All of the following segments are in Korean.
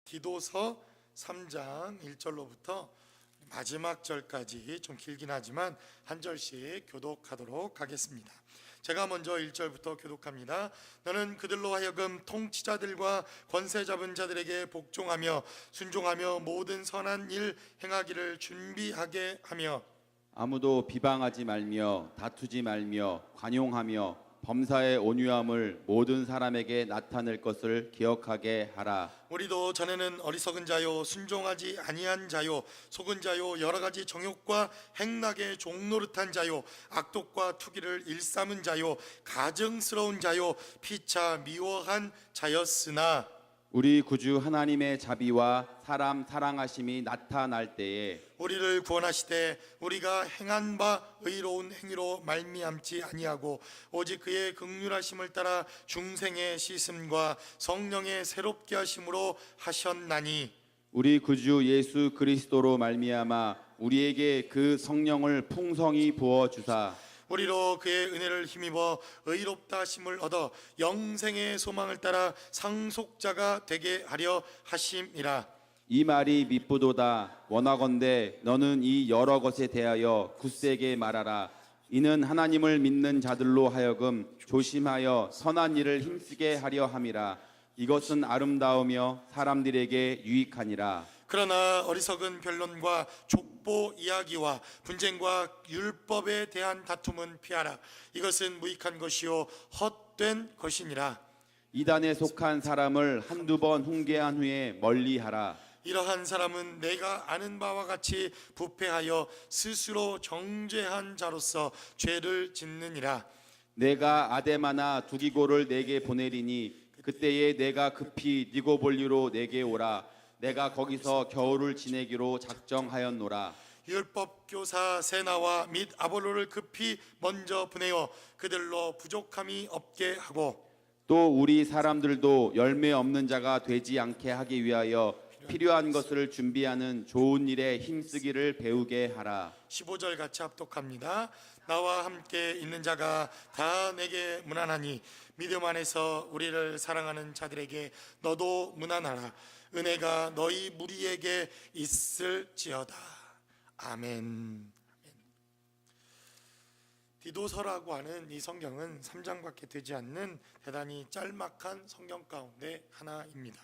디도서 3장 1절로부터 마지막 절까지 좀 길긴 하지만 한 절씩 교독하도록 하겠습니다. 제가 먼저 1절부터 교독합니다. 너는 그들로 하여금 통치자들과 권세 잡은 자들에게 복종하며 순종하며 모든 선한 일 행하기를 준비하게 하며 아무도 비방하지 말며 다투지 말며 관용하며 범사의 온유함을 모든 사람에게 나타낼 것을 기억하게 하라. 우리도 전에는 어리석은 자요 순종하지 아니한 자요 속은 자요 여러 가지 정욕과 행락의 종노릇한 자요 악독과 투기를 일삼은 자요 가증스러운 자요 피차 미워한 자였으나 우리 구주 하나님의 자비와 사람 사랑하심이 나타날 때에 우리를 구원하시되 우리가 행한 바 의로운 행위로 말미암지 아니하고 오직 그의 긍휼하심을 따라 중생의 씻음과 성령의 새롭게 하심으로 하셨나니 우리 구주 예수 그리스도로 말미암아 우리에게 그 성령을 풍성히 부어 주사 우리로 그의 은혜를 힘입어 의롭다 하심을 얻어 영생의 소망을 따라 상속자가 되게 하려 하심이라. 이 말이 미쁘도다. 원하건대 너는 이 여러 것에 대하여 굳세게 말하라. 이는 하나님을 믿는 자들로 하여금 조심하여 선한 일을 힘쓰게 하려 함이라. 이것은 아름다우며 사람들에게 유익하니라. 그러나 어리석은 변론과 족보 이야기와 분쟁과 율법에 대한 다툼은 피하라. 이것은 무익한 것이요 헛된 것이니라. 이단에 속한 사람을 한두 번 훈계한 후에 멀리하라. 이러한 사람은 내가 아는 바와 같이 부패하여 스스로 정죄한 자로서 죄를 짓느니라. 내가 아데마나 두기고를 내게 보내리니 그때에 내가 급히 니고볼리로 내게 오라. 내가 거기서 겨울을 지내기로 작정하였노라. 율법 교사 세나와 및 아볼로를 급히 먼저 보내어 그들로 부족함이 없게 하고 또 우리 사람들도 열매 없는 자가 되지 않게 하기 위하여 필요한 것을 준비하는 좋은 일에 힘쓰기를 배우게 하라. 15절 같이 합독합니다. 나와 함께 있는 자가 다 내게 무난하니 믿음 안에서 우리를 사랑하는 자들에게 너도 무난하라. 은혜가 너희 무리에게 있을지어다. 아멘. 디도서라고 하는 이 성경은 3장밖에 되지 않는 대단히 짤막한 성경 가운데 하나입니다.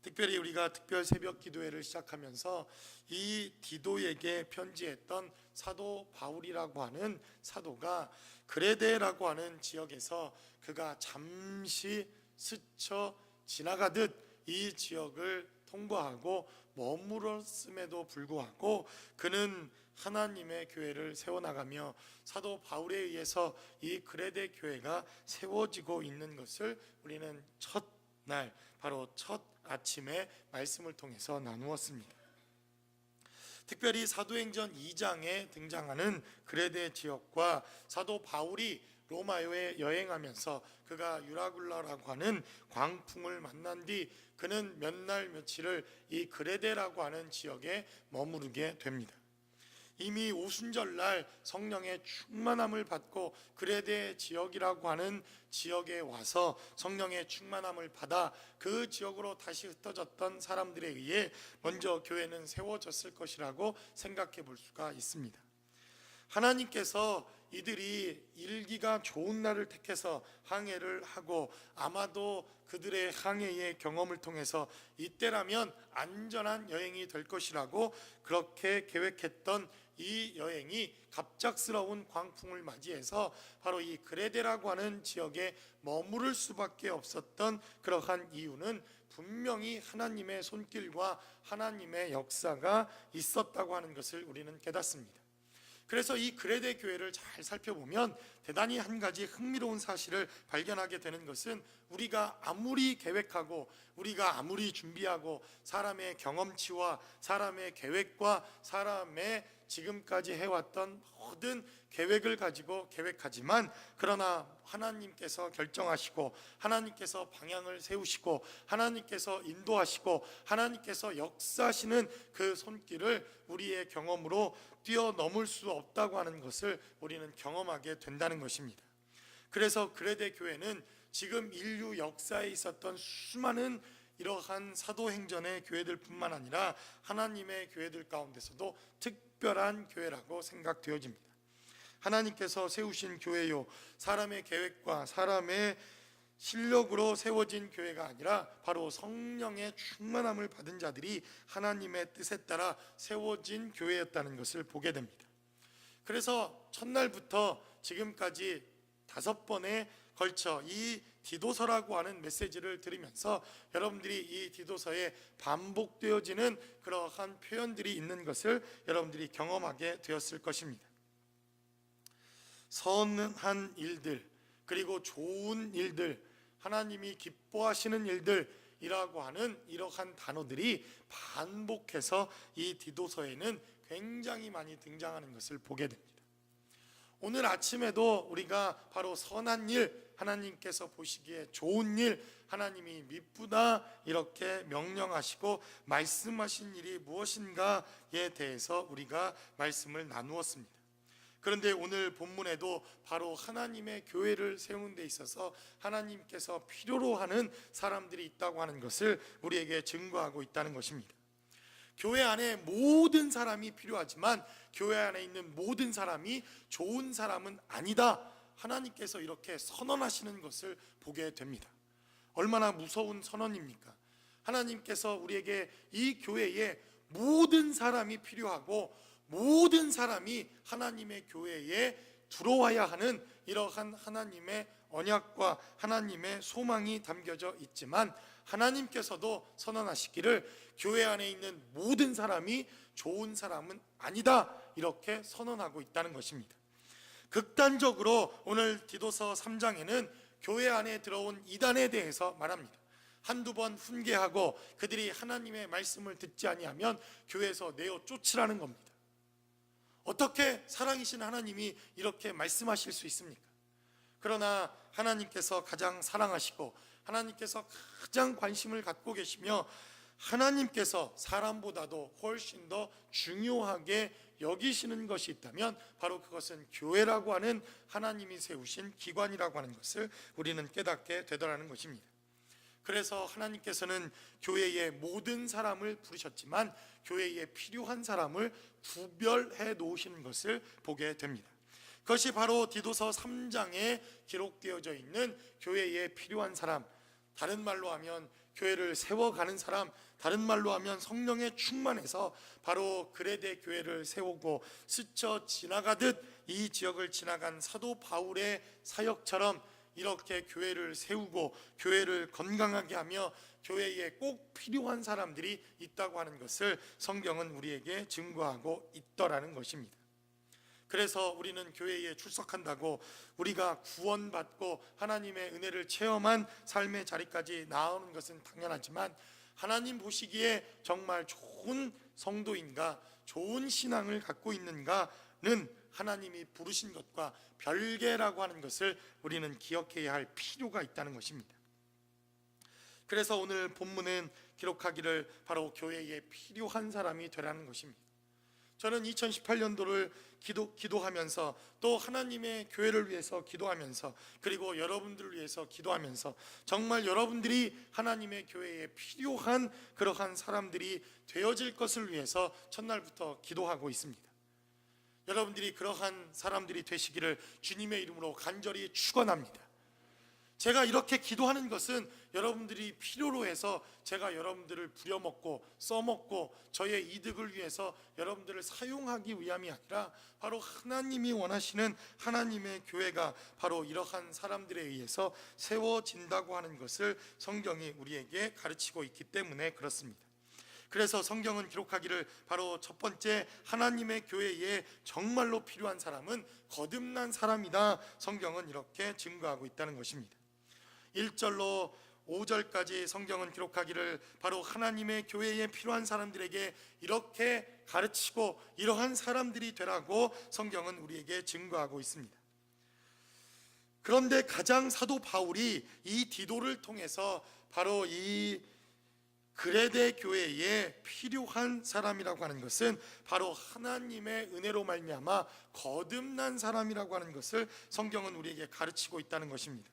특별히 우리가 특별 새벽 기도회를 시작하면서 이 디도에게 편지했던 사도 바울이라고 하는 사도가 그레데라고 하는 지역에서 그가 잠시 스쳐 지나가듯 이 지역을 통과하고 머물었음에도 불구하고 그는 하나님의 교회를 세워나가며 사도 바울에 의해서 이 그레데 교회가 세워지고 있는 것을 우리는 첫날 바로 첫 아침에 말씀을 통해서 나누었습니다. 특별히 사도행전 2장에 등장하는 그레데 지역과 사도 바울이 로마에 여행하면서 그가 유라굴라라고 하는 광풍을 만난 뒤 그는 몇 날 며칠을 이 그레데라고 하는 지역에 머무르게 됩니다. 이미 오순절날 성령의 충만함을 받고 그레데 지역이라고 하는 지역에 와서 성령의 충만함을 받아 그 지역으로 다시 흩어졌던 사람들에 의해 먼저 교회는 세워졌을 것이라고 생각해 볼 수가 있습니다. 하나님께서 이들이 일기가 좋은 날을 택해서 항해를 하고 아마도 그들의 항해의 경험을 통해서 이때라면 안전한 여행이 될 것이라고 그렇게 계획했던 이 여행이 갑작스러운 광풍을 맞이해서 바로 이 그레데라고 하는 지역에 머무를 수밖에 없었던 그러한 이유는 분명히 하나님의 손길과 하나님의 역사가 있었다고 하는 것을 우리는 깨닫습니다. 그래서 이 그레데 교회를 잘 살펴보면 대단히 한 가지 흥미로운 사실을 발견하게 되는 것은 우리가 아무리 계획하고 우리가 아무리 준비하고 사람의 경험치와 사람의 계획과 사람의 지금까지 해왔던 모든 계획을 가지고 계획하지만 그러나 하나님께서 결정하시고 하나님께서 방향을 세우시고 하나님께서 인도하시고 하나님께서 역사하시는 그 손길을 우리의 경험으로 뛰어넘을 수 없다고 하는 것을 우리는 경험하게 된다는 것입니다. 그래서 그레데 교회는 지금 인류 역사에 있었던 수많은 이러한 사도행전의 교회들뿐만 아니라 하나님의 교회들 가운데서도 특별한 교회라고 생각되어집니다. 하나님께서 세우신 교회요, 사람의 계획과 사람의 실력으로 세워진 교회가 아니라 바로 성령의 충만함을 받은 자들이 하나님의 뜻에 따라 세워진 교회였다는 것을 보게 됩니다. 그래서 첫날부터 지금까지 5번에 걸쳐 이 디도서라고 하는 메시지를 들으면서 여러분들이 이 디도서에 반복되어지는 그러한 표현들이 있는 것을 여러분들이 경험하게 되었을 것입니다. 선한 일들, 그리고 좋은 일들, 하나님이 기뻐하시는 일들이라고 하는 이러한 단어들이 반복해서 이 디도서에는 굉장히 많이 등장하는 것을 보게 됩니다. 오늘 아침에도 우리가 바로 선한 일, 하나님께서 보시기에 좋은 일, 하나님이 미쁘다 이렇게 명령하시고 말씀하신 일이 무엇인가에 대해서 우리가 말씀을 나누었습니다. 그런데 오늘 본문에도 바로 하나님의 교회를 세우는 데 있어서 하나님께서 필요로 하는 사람들이 있다고 하는 것을 우리에게 증거하고 있다는 것입니다. 교회 안에 모든 사람이 필요하지만 교회 안에 있는 모든 사람이 좋은 사람은 아니다, 하나님께서 이렇게 선언하시는 것을 보게 됩니다. 얼마나 무서운 선언입니까? 하나님께서 우리에게 이 교회에 모든 사람이 필요하고 모든 사람이 하나님의 교회에 들어와야 하는 이러한 하나님의 언약과 하나님의 소망이 담겨져 있지만, 하나님께서도 선언하시기를 교회 안에 있는 모든 사람이 좋은 사람은 아니다 이렇게 선언하고 있다는 것입니다. 극단적으로 오늘 디도서 3장에는 교회 안에 들어온 이단에 대해서 말합니다. 한두 번 훈계하고 그들이 하나님의 말씀을 듣지 아니하면 교회에서 내어 쫓으라는 겁니다. 어떻게 사랑이신 하나님이 이렇게 말씀하실 수 있습니까? 그러나 하나님께서 가장 사랑하시고 하나님께서 가장 관심을 갖고 계시며 하나님께서 사람보다도 훨씬 더 중요하게 여기시는 것이 있다면 바로 그것은 교회라고 하는 하나님이 세우신 기관이라고 하는 것을 우리는 깨닫게 되더라는 것입니다. 그래서 하나님께서는 교회의 모든 사람을 부르셨지만 교회에 필요한 사람을 구별해 놓으시는 것을 보게 됩니다. 그것이 바로 디도서 3장에 기록되어져 있는 교회에 필요한 사람, 다른 말로 하면 교회를 세워가는 사람, 다른 말로 하면 성령에 충만해서 바로 그레데 교회를 세우고 스쳐 지나가듯 이 지역을 지나간 사도 바울의 사역처럼 이렇게 교회를 세우고 교회를 건강하게 하며 교회에 꼭 필요한 사람들이 있다고 하는 것을 성경은 우리에게 증거하고 있더라는 것입니다. 그래서 우리는 교회에 출석한다고 우리가 구원받고 하나님의 은혜를 체험한 삶의 자리까지 나오는 것은 당연하지만, 하나님 보시기에 정말 좋은 성도인가, 좋은 신앙을 갖고 있는가는 하나님이 부르신 것과 별개라고 하는 것을 우리는 기억해야 할 필요가 있다는 것입니다. 그래서 오늘 본문은 기록하기를 바로 교회에 필요한 사람이 되라는 것입니다. 저는 2018년도를 기도하면서 또 하나님의 교회를 위해서 기도하면서 그리고 여러분들을 위해서 기도하면서 정말 여러분들이 하나님의 교회에 필요한 그러한 사람들이 되어질 것을 위해서 첫날부터 기도하고 있습니다. 여러분들이 그러한 사람들이 되시기를 주님의 이름으로 간절히 축원합니다. 제가 이렇게 기도하는 것은 여러분들이 필요로 해서 제가 여러분들을 부려먹고 써먹고 저의 이득을 위해서 여러분들을 사용하기 위함이 아니라 바로 하나님이 원하시는 하나님의 교회가 바로 이러한 사람들에 의해서 세워진다고 하는 것을 성경이 우리에게 가르치고 있기 때문에 그렇습니다. 그래서 성경은 기록하기를 바로 첫 번째 하나님의 교회에 정말로 필요한 사람은 거듭난 사람이다, 성경은 이렇게 증거하고 있다는 것입니다. 1절로 5절까지 성경은 기록하기를 바로 하나님의 교회에 필요한 사람들에게 이렇게 가르치고 이러한 사람들이 되라고 성경은 우리에게 증거하고 있습니다. 그런데 가장 사도 바울이 이 디도를 통해서 바로 이 그레데 교회에 필요한 사람이라고 하는 것은 바로 하나님의 은혜로 말미암아 거듭난 사람이라고 하는 것을 성경은 우리에게 가르치고 있다는 것입니다.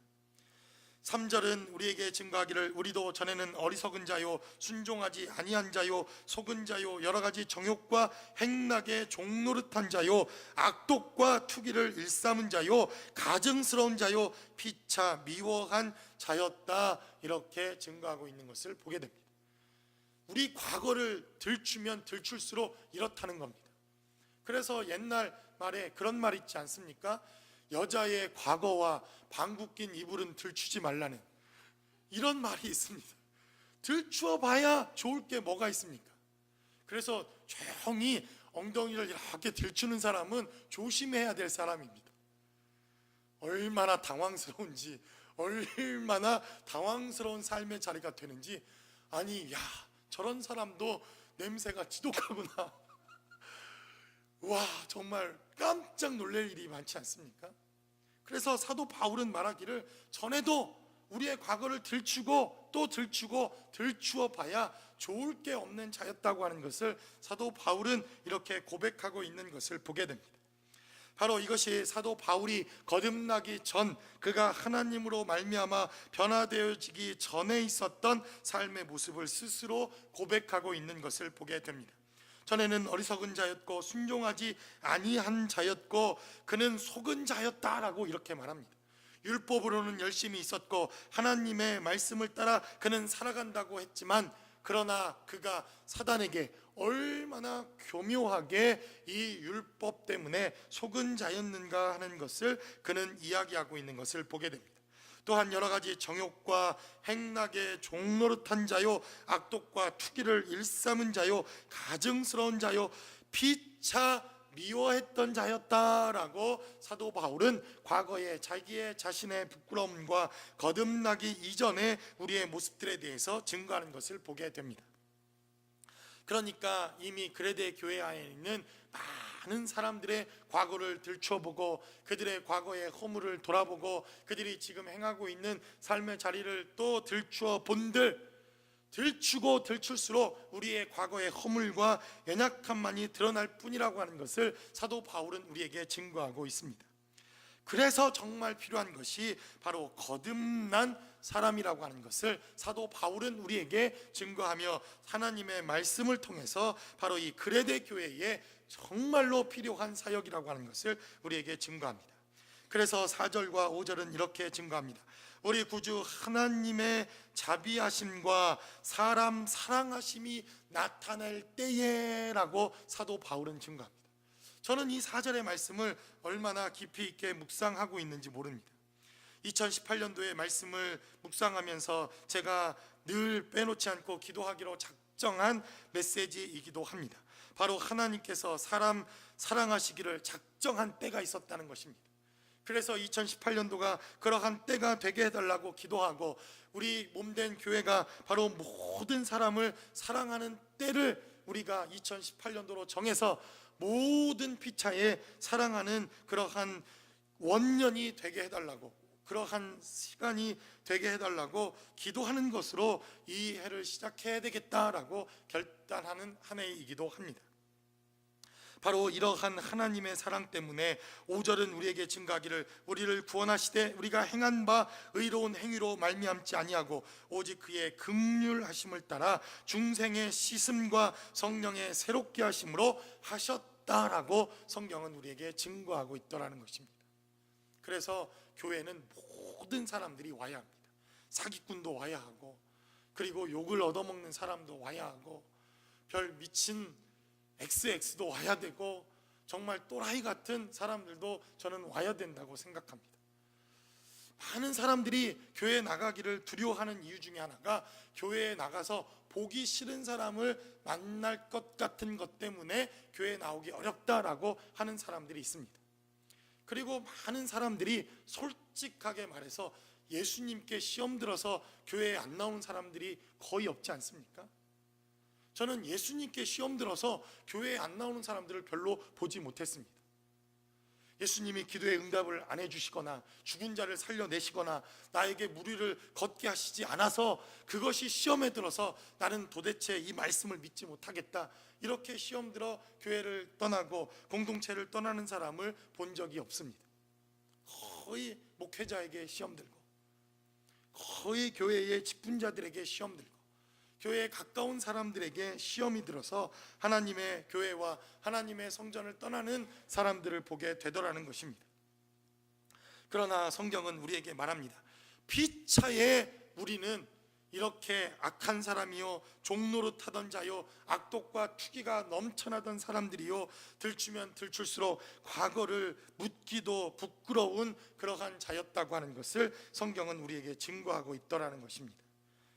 3절은 우리에게 증거하기를 우리도 전에는 어리석은 자요 순종하지 아니한 자요 속은 자요 여러 가지 정욕과 행락에 종노릇한 자요 악독과 투기를 일삼은 자요 가증스러운 자요 피차 미워한 자였다, 이렇게 증거하고 있는 것을 보게 됩니다. 우리 과거를 들추면 들출수록 이렇다는 겁니다. 그래서 옛날 말에 그런 말 있지 않습니까? 여자의 과거와 방귀 낀 이불은 들추지 말라는, 이런 말이 있습니다. 들추어 봐야 좋을 게 뭐가 있습니까? 그래서 조용히 엉덩이를 이렇게 들추는 사람은 조심해야 될 사람입니다. 얼마나 당황스러운지, 얼마나 당황스러운 삶의 자리가 되는지. 아니, 야, 저런 사람도 냄새가 지독하구나. 와, 정말 깜짝 놀랄 일이 많지 않습니까? 그래서 사도 바울은 말하기를 전에도 우리의 과거를 들추고 또 들추고 들추어 봐야 좋을 게 없는 자였다고 하는 것을 사도 바울은 이렇게 고백하고 있는 것을 보게 됩니다. 바로 이것이 사도 바울이 거듭나기 전, 그가 하나님으로 말미암아 변화되어지기 전에 있었던 삶의 모습을 스스로 고백하고 있는 것을 보게 됩니다. 전에는 어리석은 자였고 순종하지 아니한 자였고 그는 속은 자였다라고 이렇게 말합니다. 율법으로는 열심히 있었고 하나님의 말씀을 따라 그는 살아간다고 했지만, 그러나 그가 사단에게 얼마나 교묘하게 이 율법 때문에 속은 자였는가 하는 것을 그는 이야기하고 있는 것을 보게 됩니다. 또한 여러 가지 정욕과 행락에 종노릇한 자요 악독과 투기를 일삼은 자요 가증스러운 자요 피차 미워했던 자였다라고 사도 바울은 과거에 자기의 자신의 부끄러움과 거듭나기 이전에 우리의 모습들에 대해서 증거하는 것을 보게 됩니다. 그러니까 이미 그레데 교회 안에 있는 많은 사람들의 과거를 들춰보고 그들의 과거의 허물을 돌아보고 그들이 지금 행하고 있는 삶의 자리를 또 들추어 본들, 들추고 들출수록 우리의 과거의 허물과 연약함만이 드러날 뿐이라고 하는 것을 사도 바울은 우리에게 증거하고 있습니다. 그래서 정말 필요한 것이 바로 거듭난 사람이라고 하는 것을 사도 바울은 우리에게 증거하며 하나님의 말씀을 통해서 바로 이 그레데 교회에 정말로 필요한 사역이라고 하는 것을 우리에게 증거합니다. 그래서 4절과 5절은 이렇게 증거합니다. 우리 구주 하나님의 자비하심과 사람 사랑하심이 나타날 때에 라고 사도 바울은 증거합니다. 저는 이 4절의 말씀을 얼마나 깊이 있게 묵상하고 있는지 모릅니다. 2018년도의 말씀을 묵상하면서 제가 늘 빼놓지 않고 기도하기로 작정한 메시지이기도 합니다. 바로 하나님께서 사람 사랑하시기를 작정한 때가 있었다는 것입니다. 그래서 2018년도가 그러한 때가 되게 해달라고 기도하고 우리 몸된 교회가 바로 모든 사람을 사랑하는 때를 우리가 2018년도로 정해서 모든 피차에 사랑하는 그러한 원년이 되게 해달라고, 그러한 시간이 되게 해달라고 기도하는 것으로 이 해를 시작해야 되겠다라고 결단하는 한 해이기도 합니다. 바로 이러한 하나님의 사랑 때문에 5절은 우리에게 증거하기를 우리를 구원하시되 우리가 행한 바 의로운 행위로 말미암지 아니하고 오직 그의 긍휼하심을 따라 중생의 씻음과 성령의 새롭게 하심으로 하셨다라고 성경은 우리에게 증거하고 있더라는 것입니다. 그래서 교회는 모든 사람들이 와야 합니다. 사기꾼도 와야 하고, 그리고 욕을 얻어먹는 사람도 와야 하고, 별 미친 XX도 와야 되고, 정말 또라이 같은 사람들도 저는 와야 된다고 생각합니다. 많은 사람들이 교회에 나가기를 두려워하는 이유 중에 하나가 교회에 나가서 보기 싫은 사람을 만날 것 같은 것 때문에 교회에 나오기 어렵다라고 하는 사람들이 있습니다. 그리고 많은 사람들이 솔직하게 말해서 예수님께 시험 들어서 교회에 안 나오는 사람들이 거의 없지 않습니까? 저는 예수님께 시험 들어서 교회에 안 나오는 사람들을 별로 보지 못했습니다. 예수님이 기도에 응답을 안 해주시거나 죽은 자를 살려내시거나 나에게 무리를 걷게 하시지 않아서 그것이 시험에 들어서 나는 도대체 이 말씀을 믿지 못하겠다, 이렇게 시험 들어 교회를 떠나고 공동체를 떠나는 사람을 본 적이 없습니다. 거의 목회자에게 시험 들고, 거의 교회의 직분자들에게 시험 들고 교회에 가까운 사람들에게 시험이 들어서 하나님의 교회와 하나님의 성전을 떠나는 사람들을 보게 되더라는 것입니다. 그러나 성경은 우리에게 말합니다. 피차에 우리는 이렇게 악한 사람이요, 종노릇하던 자요, 악독과 투기가 넘쳐나던 사람들이요, 들추면 들출수록 과거를 묻기도 부끄러운 그러한 자였다고 하는 것을 성경은 우리에게 증거하고 있더라는 것입니다.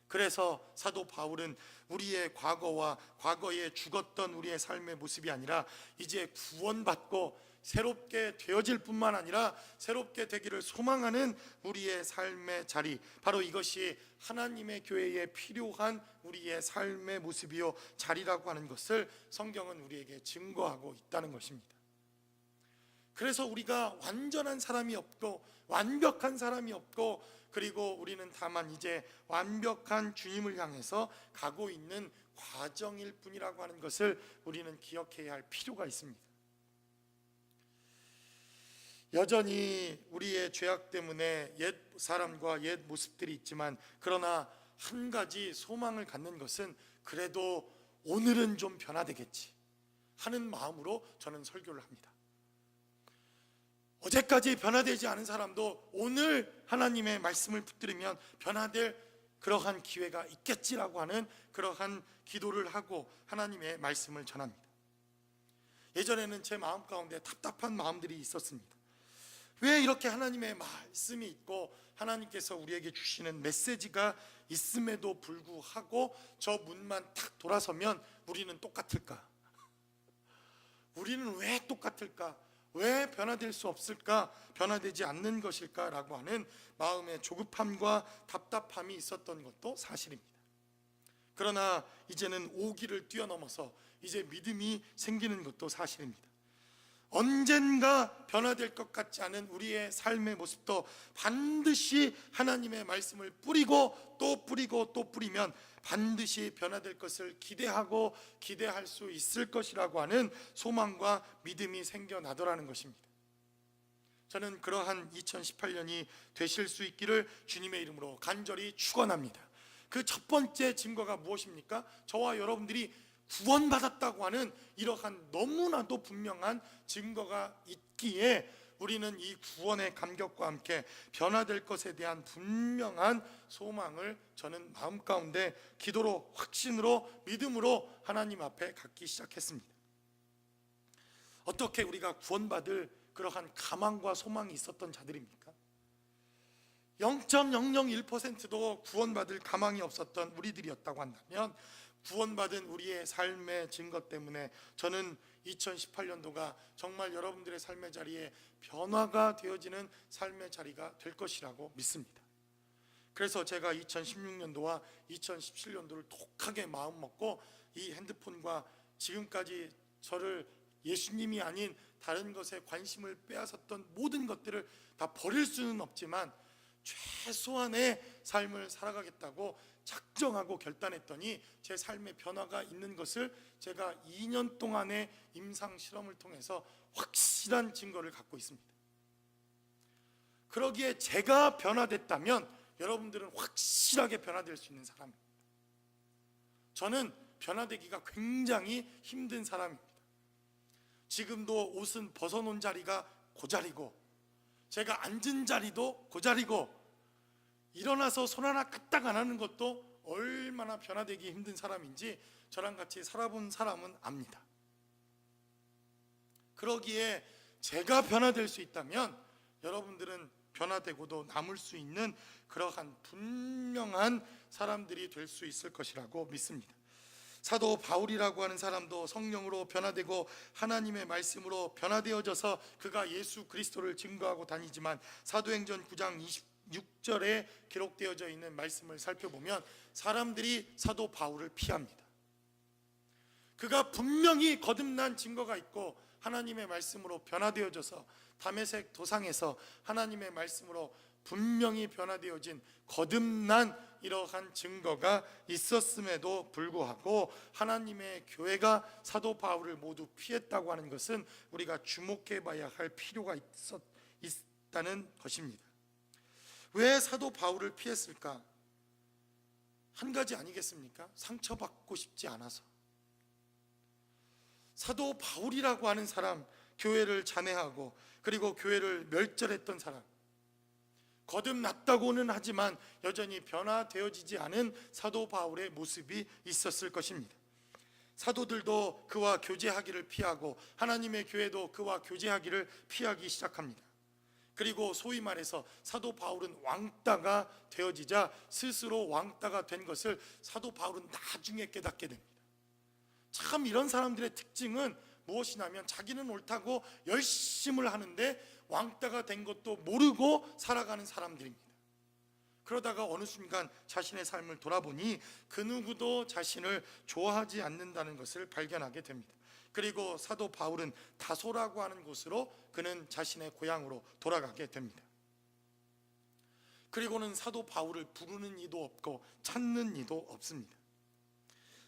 그래서 사도 바울은 우리의 과거와 과거에 죽었던 우리의 삶의 모습이 아니라 이제 구원받고 새롭게 되어질 뿐만 아니라 새롭게 되기를 소망하는 우리의 삶의 자리, 바로 이것이 하나님의 교회에 필요한 우리의 삶의 모습이요 자리라고 하는 것을 성경은 우리에게 증거하고 있다는 것입니다. 그래서 우리가 완전한 사람이 없고 완벽한 사람이 없고, 그리고 우리는 다만 이제 완벽한 주님을 향해서 가고 있는 과정일 뿐이라고 하는 것을 우리는 기억해야 할 필요가 있습니다. 여전히 우리의 죄악 때문에 옛 사람과 옛 모습들이 있지만, 그러나 한 가지 소망을 갖는 것은 그래도 오늘은 좀 변화되겠지 하는 마음으로 저는 설교를 합니다. 어제까지 변화되지 않은 사람도 오늘 하나님의 말씀을 붙들으면 변화될 그러한 기회가 있겠지라고 하는 그러한 기도를 하고 하나님의 말씀을 전합니다. 예전에는 제 마음 가운데 답답한 마음들이 있었습니다. 왜 이렇게 하나님의 말씀이 있고 하나님께서 우리에게 주시는 메시지가 있음에도 불구하고 저 문만 탁 돌아서면 우리는 똑같을까? 우리는 왜 똑같을까? 왜 변화될 수 없을까? 변화되지 않는 것일까? 라고 하는 마음의 조급함과 답답함이 있었던 것도 사실입니다. 그러나 이제는 오기를 뛰어넘어서 이제 믿음이 생기는 것도 사실입니다. 언젠가 변화될 것 같지 않은 우리의 삶의 모습도 반드시 하나님의 말씀을 뿌리고 또 뿌리고 또 뿌리면 반드시 변화될 것을 기대하고 기대할 수 있을 것이라고 하는 소망과 믿음이 생겨나더라는 것입니다. 저는 그러한 2018년이 되실 수 있기를 주님의 이름으로 간절히 축원합니다. 그 첫 번째 증거가 무엇입니까? 저와 여러분들이 구원받았다고 하는 이러한 너무나도 분명한 증거가 있기에 우리는 이 구원의 감격과 함께 변화될 것에 대한 분명한 소망을 저는 마음 가운데 기도로, 확신으로, 믿음으로 하나님 앞에 갖기 시작했습니다. 어떻게 우리가 구원받을 그러한 가망과 소망이 있었던 자들입니까? 0.001%도 구원받을 가망이 없었던 우리들이었다고 한다면, 구원받은 우리의 삶의 증거 때문에 저는 2018년도가 정말 여러분들의 삶의 자리에 변화가 되어지는 삶의 자리가 될 것이라고 믿습니다. 그래서 제가 2016년도와 2017년도를 독하게 마음 먹고 이 핸드폰과 지금까지 저를 예수님이 아닌 다른 것에 관심을 빼앗았던 모든 것들을 다 버릴 수는 없지만 최소한의 삶을 살아가겠다고 작정하고 결단했더니 제 삶의 변화가 있는 것을 제가 2년 동안의 임상 실험을 통해서 확실한 증거를 갖고 있습니다. 그러기에 제가 변화됐다면 여러분들은 확실하게 변화될 수 있는 사람입니다. 저는 변화되기가 굉장히 힘든 사람입니다. 지금도 옷은 벗어놓은 자리가 그 자리고, 제가 앉은 자리도 그 자리고, 일어나서 손 하나 까딱 안 하는 것도 얼마나 변화되기 힘든 사람인지 저랑 같이 살아본 사람은 압니다. 그러기에 제가 변화될 수 있다면 여러분들은 변화되고도 남을 수 있는 그러한 분명한 사람들이 될 수 있을 것이라고 믿습니다. 사도 바울이라고 하는 사람도 성령으로 변화되고 하나님의 말씀으로 변화되어져서 그가 예수 그리스도를 증거하고 다니지만, 사도행전 9장 26절에 기록되어져 있는 말씀을 살펴보면 사람들이 사도 바울을 피합니다. 그가 분명히 거듭난 증거가 있고 하나님의 말씀으로 변화되어져서 다메섹 도상에서 하나님의 말씀으로 분명히 변화되어진 거듭난 이러한 증거가 있었음에도 불구하고 하나님의 교회가 사도 바울을 모두 피했다고 하는 것은 우리가 주목해 봐야 할 필요가 있다는 것입니다. 왜 사도 바울을 피했을까? 한 가지 아니겠습니까? 상처받고 싶지 않아서. 사도 바울이라고 하는 사람, 교회를 잔해하고 그리고 교회를 멸절했던 사람, 거듭났다고는 하지만 여전히 변화되어지지 않은 사도 바울의 모습이 있었을 것입니다. 사도들도 그와 교제하기를 피하고 하나님의 교회도 그와 교제하기를 피하기 시작합니다. 그리고 소위 말해서 사도 바울은 왕따가 되어지자 스스로 왕따가 된 것을 사도 바울은 나중에 깨닫게 됩니다. 참 이런 사람들의 특징은 무엇이냐면 자기는 옳다고 열심을 하는데 왕따가 된 것도 모르고 살아가는 사람들입니다. 그러다가 어느 순간 자신의 삶을 돌아보니 그 누구도 자신을 좋아하지 않는다는 것을 발견하게 됩니다. 그리고 사도 바울은 다소라고 하는 곳으로 그는 자신의 고향으로 돌아가게 됩니다. 그리고는 사도 바울을 부르는 이도 없고 찾는 이도 없습니다.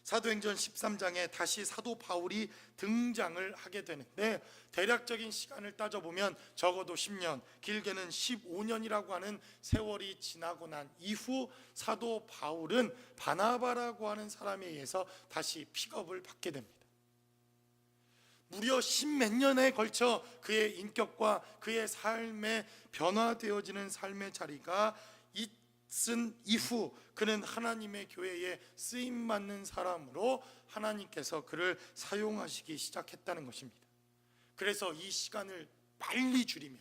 사도행전 13장에 다시 사도 바울이 등장을 하게 되는데 대략적인 시간을 따져보면 적어도 10년, 길게는 15년이라고 하는 세월이 지나고 난 이후 사도 바울은 바나바라고 하는 사람에 의해서 다시 픽업을 받게 됩니다. 무려 10몇 년에 걸쳐 그의 인격과 그의 삶에 변화되어지는 삶의 자리가 있은 이후 그는 하나님의 교회에 쓰임받는 사람으로 하나님께서 그를 사용하시기 시작했다는 것입니다. 그래서 이 시간을 빨리 줄이면,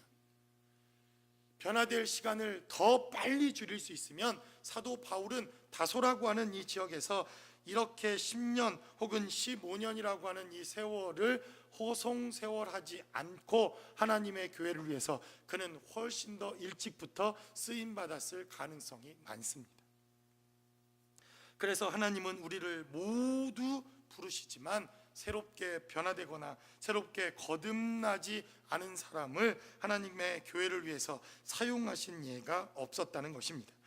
변화될 시간을 더 빨리 줄일 수 있으면 사도 바울은 다소라고 하는 이 지역에서 이렇게 10년 혹은 15년이라고 하는 이 세월을 호송세월하지 않고 하나님의 교회를 위해서 그는 훨씬 더 일찍부터 쓰임받았을 가능성이 많습니다. 그래서 하나님은 우리를 모두 부르시지만 새롭게 변화되거나 새롭게 거듭나지 않은 사람을 하나님의 교회를 위해서 사용하신 예가 없었다는 것입니다.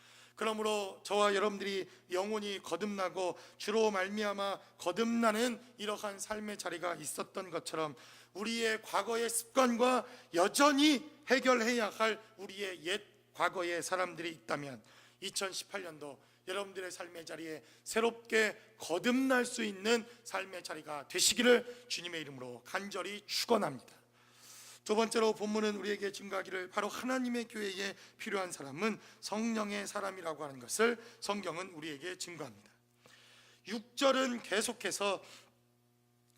그러므로 저와 여러분들이 영혼이 거듭나고 주로 말미암아 거듭나는 이러한 삶의 자리가 있었던 것처럼 우리의 과거의 습관과 여전히 해결해야 할 우리의 옛 과거의 사람들이 있다면 2018년도 여러분들의 삶의 자리에 새롭게 거듭날 수 있는 삶의 자리가 되시기를 주님의 이름으로 간절히 축원합니다. 두 번째로 본문은 우리에게 증거하기를 바로 하나님의 교회에 필요한 사람은 성령의 사람이라고 하는 것을 성경은 우리에게 증거합니다. 6절은 계속해서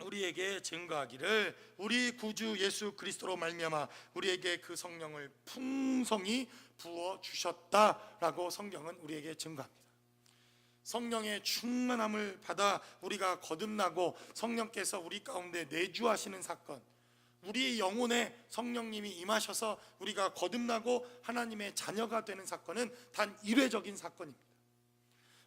우리에게 증거하기를 우리 구주 예수 그리스도로 말미암아 우리에게 그 성령을 풍성히 부어 주셨다라고 성경은 우리에게 증거합니다. 성령의 충만함을 받아 우리가 거듭나고 성령께서 우리 가운데 내주하시는 사건, 우리의 영혼에 성령님이 임하셔서 우리가 거듭나고 하나님의 자녀가 되는 사건은 단 일회적인 사건입니다.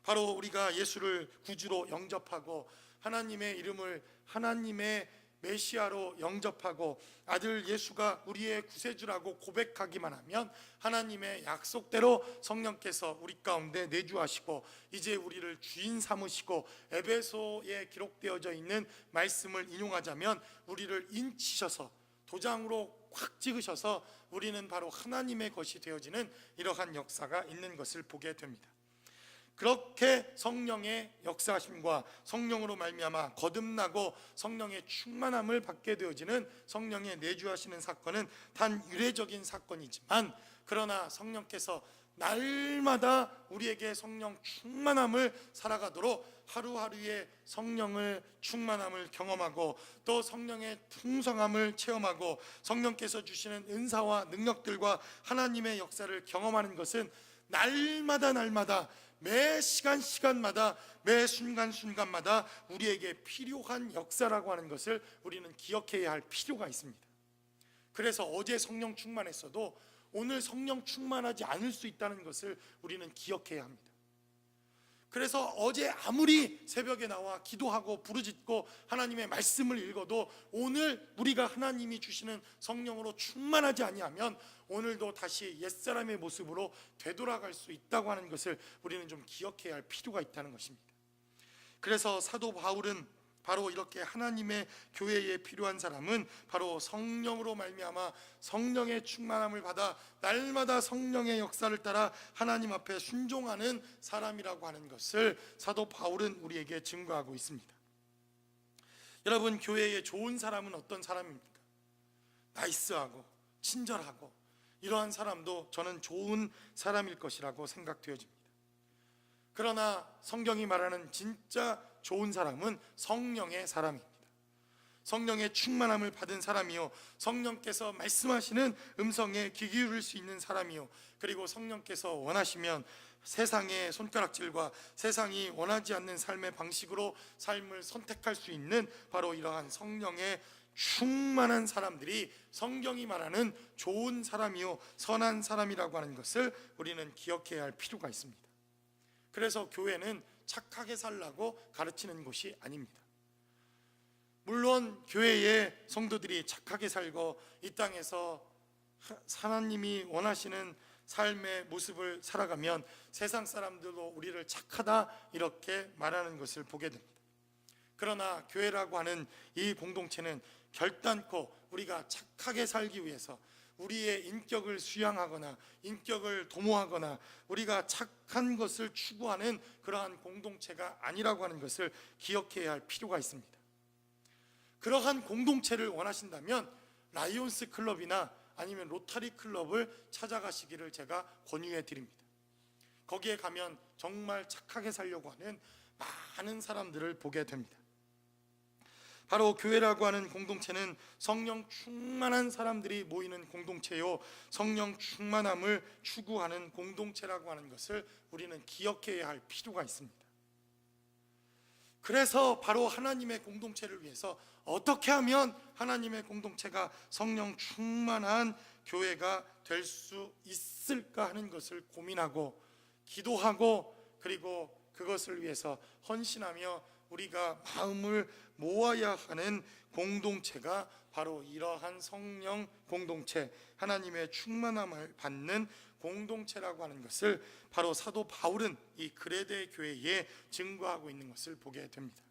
바로 우리가 예수를 구주로 영접하고 하나님의 이름을 하나님의 메시아로 영접하고 아들 예수가 우리의 구세주라고 고백하기만 하면 하나님의 약속대로 성령께서 우리 가운데 내주하시고 이제 우리를 주인 삼으시고 에베소에 기록되어져 있는 말씀을 인용하자면 우리를 인치셔서 도장으로 꽉 찍으셔서 우리는 바로 하나님의 것이 되어지는 이러한 역사가 있는 것을 보게 됩니다. 그렇게 성령의 역사하심과 성령으로 말미암아 거듭나고 성령의 충만함을 받게 되어지는 성령의 내주하시는 사건은 단 유례적인 사건이지만 그러나 성령께서 날마다 우리에게 성령 충만함을 살아가도록 하루하루의 성령을 충만함을 경험하고 또 성령의 풍성함을 체험하고 성령께서 주시는 은사와 능력들과 하나님의 역사를 경험하는 것은 날마다 매 시간마다 매 순간마다 우리에게 필요한 역사라고 하는 것을 우리는 기억해야 할 필요가 있습니다. 그래서 어제 성령 충만했어도 오늘 성령 충만하지 않을 수 있다는 것을 우리는 기억해야 합니다. 그래서 어제 아무리 새벽에 나와 기도하고 부르짖고 하나님의 말씀을 읽어도 오늘 우리가 하나님이 주시는 성령으로 충만하지 아니하면 오늘도 다시 옛사람의 모습으로 되돌아갈 수 있다고 하는 것을 우리는 좀 기억해야 할 필요가 있다는 것입니다. 그래서 사도 바울은 바로 이렇게 하나님의 교회에 필요한 사람은 바로 성령으로 말미암아 성령의 충만함을 받아 날마다 성령의 역사를 따라 하나님 앞에 순종하는 사람이라고 하는 것을 사도 바울은 우리에게 증거하고 있습니다. 여러분, 교회에 좋은 사람은 어떤 사람입니까? 나이스하고 친절하고 이러한 사람도 저는 좋은 사람일 것이라고 생각되어집니다. 그러나 성경이 말하는 진짜 좋은 사람은 성령의 사람입니다. 성령의 충만함을 받은 사람이요, 성령께서 말씀하시는 음성에 귀 기울일 수 있는 사람이요, 그리고 성령께서 원하시면 세상의 손가락질과 세상이 원하지 않는 삶의 방식으로 삶을 선택할 수 있는 바로 이러한 성령의 충만한 사람들이 성경이 말하는 좋은 사람이요 선한 사람이라고 하는 것을 우리는 기억해야 할 필요가 있습니다. 그래서 교회는 착하게 살라고 가르치는 곳이 아닙니다. 물론 교회의 성도들이 착하게 살고 이 땅에서 하나님이 원하시는 삶의 모습을 살아가면 세상 사람들도 우리를 착하다 이렇게 말하는 것을 보게 됩니다. 그러나 교회라고 하는 이 공동체는 결단코 우리가 착하게 살기 위해서 우리의 인격을 수양하거나 인격을 도모하거나 우리가 착한 것을 추구하는 그러한 공동체가 아니라고 하는 것을 기억해야 할 필요가 있습니다. 그러한 공동체를 원하신다면 라이온스 클럽이나 아니면 로타리 클럽을 찾아가시기를 제가 권유해 드립니다. 거기에 가면 정말 착하게 살려고 하는 많은 사람들을 보게 됩니다. 바로 교회라고 하는 공동체는 성령 충만한 사람들이 모이는 공동체요, 성령 충만함을 추구하는 공동체라고 하는 것을 우리는 기억해야 할 필요가 있습니다. 그래서 바로 하나님의 공동체를 위해서 어떻게 하면 하나님의 공동체가 성령 충만한 교회가 될 수 있을까 하는 것을 고민하고 기도하고 그리고 그것을 위해서 헌신하며 우리가 마음을 모아야 하는 공동체가 바로 이러한 성령 공동체, 하나님의 충만함을 받는 공동체라고 하는 것을 바로 사도 바울은 이 그레데 교회에 증거하고 있는 것을 보게 됩니다.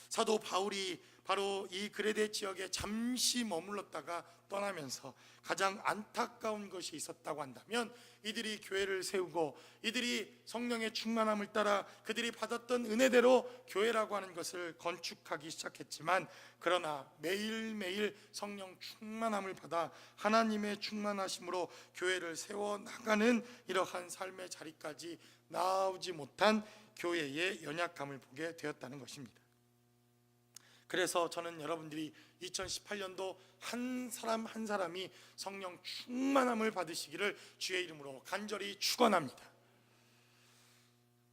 사도 바울이 바로 이 그레데 지역에 잠시 머물렀다가 떠나면서 가장 안타까운 것이 있었다고 한다면 이들이 교회를 세우고 이들이 성령의 충만함을 따라 그들이 받았던 은혜대로 교회라고 하는 것을 건축하기 시작했지만 그러나 매일매일 성령 충만함을 받아 하나님의 충만하심으로 교회를 세워나가는 이러한 삶의 자리까지 나오지 못한 교회의 연약함을 보게 되었다는 것입니다. 그래서 저는 여러분들이 2018년도 한 사람 한 사람이 성령 충만함을 받으시기를 주의 이름으로 간절히 축원합니다.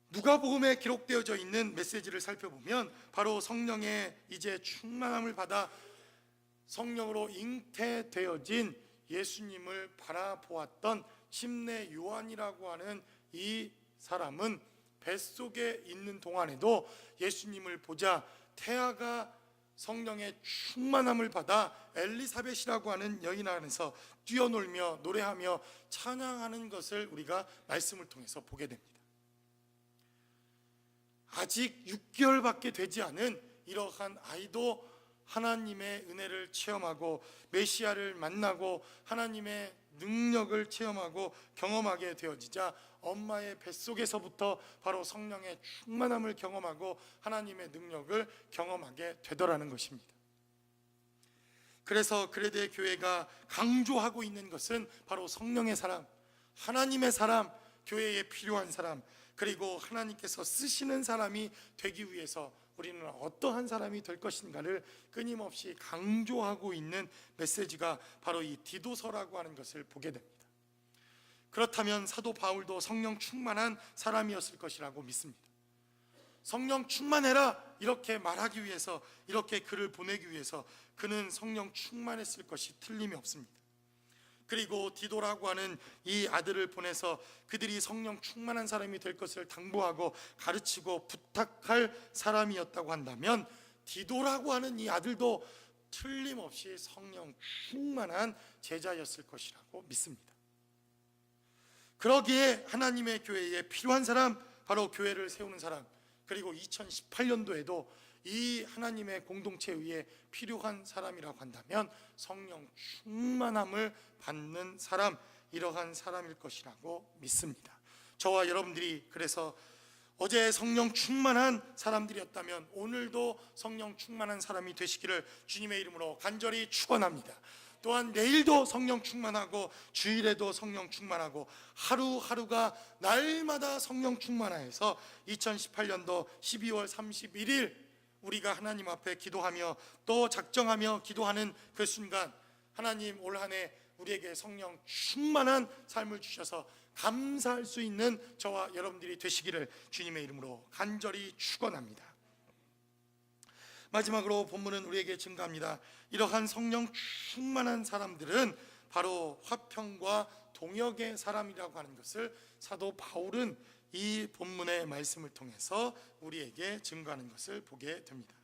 누가복음에 기록되어져 있는 메시지를 살펴보면 바로 성령의 이제 충만함을 받아 성령으로 잉태되어진 예수님을 바라보았던 침례 요한이라고 하는 이 사람은 뱃속에 있는 동안에도 예수님을 보자 태아가 성령의 충만함을 받아 엘리사벳이라고 하는 여인 안에서 뛰어놀며 노래하며 찬양하는 것을 우리가 말씀을 통해서 보게 됩니다. 아직 6개월밖에 되지 않은 이러한 아이도 하나님의 은혜를 체험하고 메시아를 만나고 하나님의 능력을 체험하고 경험하게 되어지자 엄마의 뱃속에서부터 바로 성령의 충만함을 경험하고 하나님의 능력을 경험하게 되더라는 것입니다. 그래서 그레데 교회가 강조하고 있는 것은 바로 성령의 사람, 하나님의 사람, 교회에 필요한 사람, 그리고 하나님께서 쓰시는 사람이 되기 위해서 우리는 어떠한 사람이 될 것인가를 끊임없이 강조하고 있는 메시지가 바로 이 디도서라고 하는 것을 보게 됩니다. 그렇다면 사도 바울도 성령 충만한 사람이었을 것이라고 믿습니다. 성령 충만해라 이렇게 말하기 위해서, 이렇게 글을 보내기 위해서 그는 성령 충만했을 것이 틀림이 없습니다. 그리고 디도라고 하는 이 아들을 보내서 그들이 성령 충만한 사람이 될 것을 당부하고 가르치고 부탁할 사람이었다고 한다면 디도라고 하는 이 아들도 틀림없이 성령 충만한 제자였을 것이라고 믿습니다. 그러기에 하나님의 교회에 필요한 사람, 바로 교회를 세우는 사람, 그리고 2018년도에도 이 하나님의 공동체 위에 필요한 사람이라고 한다면 성령 충만함을 받는 사람, 이러한 사람일 것이라고 믿습니다. 저와 여러분들이 그래서 어제 성령 충만한 사람들이었다면 오늘도 성령 충만한 사람이 되시기를 주님의 이름으로 간절히 축원합니다. 또한 내일도 성령 충만하고 주일에도 성령 충만하고 하루하루가 날마다 성령 충만하여서 2018년도 12월 31일 우리가 하나님 앞에 기도하며 또 작정하며 기도하는 그 순간 하나님 올 한 해 우리에게 성령 충만한 삶을 주셔서 감사할 수 있는 저와 여러분들이 되시기를 주님의 이름으로 간절히 축원합니다. 마지막으로 본문은 우리에게 증가합니다. 이러한 성령 충만한 사람들은 바로 화평과 동역의 사람이라고 하는 것을 사도 바울은 이 본문의 말씀을 통해서 우리에게 증거하는 것을 보게 됩니다.